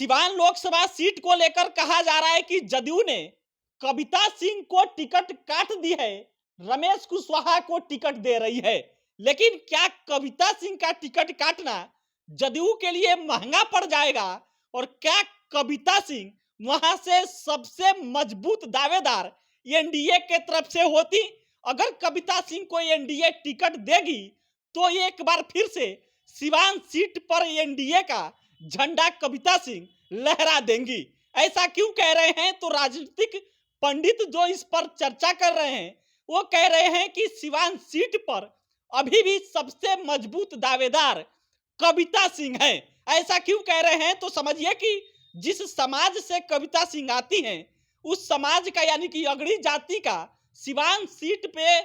Siwan Lok Sabha seat को लेकर कहा जा रहा है कि जदयू ने कविता सिंह को टिकट काट दी है, रमेश कुशवाहा को टिकट दे रही है। लेकिन क्या कविता सिंह का टिकट काटना जदयू के लिए महंगा पड़ जाएगा? और क्या कविता सिंह वहां से सबसे मजबूत दावेदार एनडीए के तरफ से होती? अगर कविता सिंह को एनडीए टिकट देगी तो एक बार फिर से सिवान सीट पर एनडीए का झंडा कविता सिंह लहरा देंगी। ऐसा क्यों कह रहे हैं? तो राजनीतिक पंडित जो इस पर चर्चा कर रहे हैं वो कह रहे हैं कि सिवान सीट पर अभी भी सबसे मजबूत दावेदार कविता सिंह है। ऐसा क्यों कह रहे हैं? तो समझिए कि जिस समाज से कविता सिंह आती हैं उस समाज का यानी कि अगड़ी जाति का सिवान सीट पे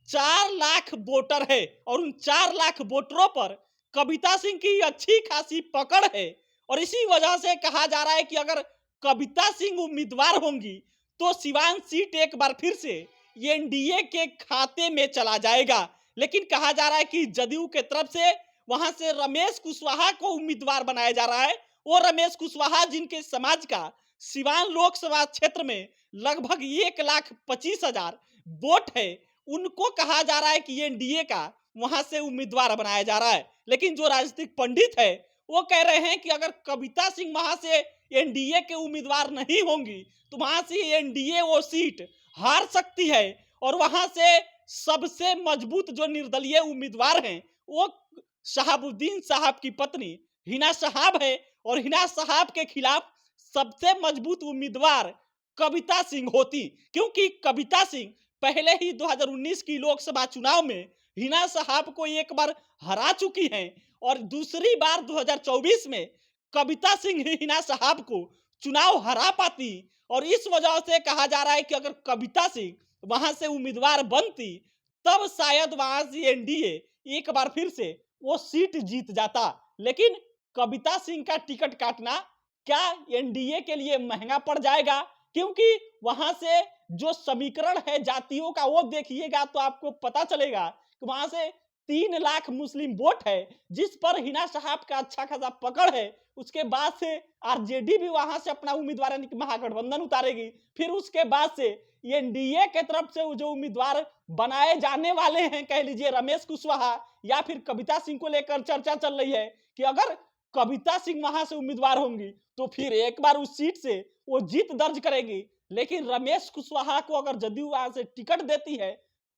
4 लाख वोटर है और उन 4 लाख वोटरों पर कविता सिंह की अच्छी खासी पकड़ है। और इसी वजह से कहा जा रहा है कि अगर कविता सिंह उम्मीदवार होंगी तो सिवान सीट एक बार फिर से एनडीए के खाते में चला जाएगा। लेकिन कहा जा रहा है कि जदयू के तरफ से वहां से रमेश कुशवाहा को उम्मीदवार बनाया जा रहा है। वो रमेश कुशवाहा जिनके समाज का सिवान लोकसभा क्षेत्र में लगभग 1,25,000 वोट है, उनको कहा जा रहा है कि एनडीए का वहां से उम्मीदवार बनाया जा रहा है। लेकिन जो राजनीतिक पंडित है वो कह रहे हैं कि अगर कविता सिंह वहां से एनडीए के उम्मीदवार नहीं होंगी तो वहां से एनडीए वो सीट हार सकती है। और वहां से सबसे मजबूत जो निर्दलीय उम्मीदवार हैं वो शहाबुद्दीन साहब की पत्नी हिना साहब है और हिना साहब के खिलाफ सबसे मजबूत उम्मीदवार कविता सिंह होती, क्योंकि कविता सिंह पहले ही 2019 की लोकसभा चुनाव में हिना साहब को एक बार हरा चुकी हैं और दूसरी बार 2024 में कविता सिंह ही हिना साहब को चुनाव हरा पाती। और इस वजह से कहा जा रहा है कि अगर कविता सिंह वहां से उम्मीदवार बनती तब शायद वहां से एनडीए एक बार फिर से वो सीट जीत जाता। लेकिन कविता सिंह का टिकट काटना क्या एनडीए के लिए महंगा पड़ जाएगा? क्योंकि वहां से जो समीकरण है जातियों का वो देखिएगा तो आपको पता चलेगा कि वहां से 3 लाख मुस्लिम वोट है जिस पर हिना साहब का अच्छा खासा पकड़ है। उसके बाद से आरजेडी भी वहां से अपना उम्मीदवार यानी कि महागठबंधन उतारेगी। फिर उसके बाद से एनडीए के तरफ से जो उम्मीदवार बनाए जाने वाले हैं, कह लीजिए रमेश कुशवाहा या फिर कविता सिंह को लेकर चर्चा चल रही है कि अगर कविता सिंह वहां से उम्मीदवार होंगी तो फिर एक बार उस सीट से वो जीत दर्ज करेगी। लेकिन रमेश कुशवाहा को अगर जदयू वहां से टिकट देती है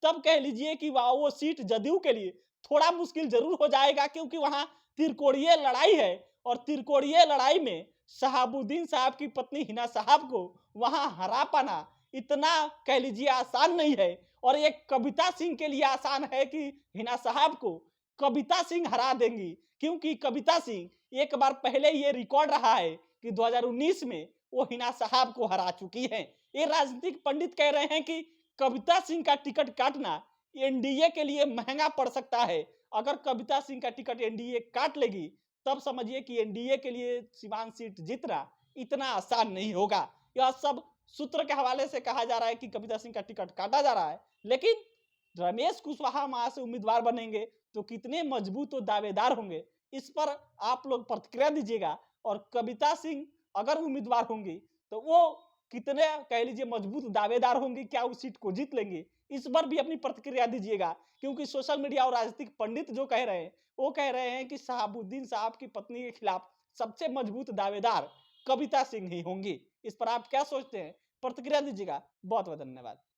तब कह लीजिए कि वो सीट जदयू के लिए थोड़ा मुश्किल जरूर हो जाएगा, क्योंकि वहां त्रिकोणीय लड़ाई है और त्रिकोणीय लड़ाई में शहाबुद्दीन साहब की पत्नी हिना साहब को वहां हरा पाना इतना कह लीजिए आसान नहीं है। और एक कविता सिंह के लिए आसान है कि हिना साहब को कविता सिंह हरा देंगी, क्योंकि कविता सिंह एक बार पहले ये रिकॉर्ड रहा है कि 2019 में वो हिना साहब को हरा चुकी हैं। ये राजनीतिक पंडित कह रहे हैं कि कविता सिंह का टिकट काटना एनडीए के लिए महंगा पड़ सकता है। अगर कविता सिंह का टिकट एनडीए काट लेगी तब समझिए कि एनडीए के लिए सिवान सीट जीतना इतना आसान नहीं होगा। यह सब सूत्र के हवाले से कहा जा रहा है कि कविता सिंह का टिकट काटा जा रहा है। लेकिन रमेश कुशवाहा वहां से उम्मीदवार बनेंगे तो कितने मजबूत और दावेदार होंगे, इस पर आप लोग प्रतिक्रिया दीजिएगा। और कविता सिंह अगर उम्मीदवार होंगी तो वो कितने कह लीजिए मजबूत दावेदार होंगी, क्या उस सीट को जीत लेंगे, इस पर भी अपनी प्रतिक्रिया दीजिएगा। क्योंकि सोशल मीडिया और राजनीतिक पंडित जो कह रहे हैं वो कह रहे हैं कि शहाबुद्दीन साहब की पत्नी के खिलाफ सबसे मजबूत दावेदार कविता सिंह ही होंगी। इस पर आप क्या सोचते हैं? प्रतिक्रिया दीजिएगा। बहुत बहुत धन्यवाद।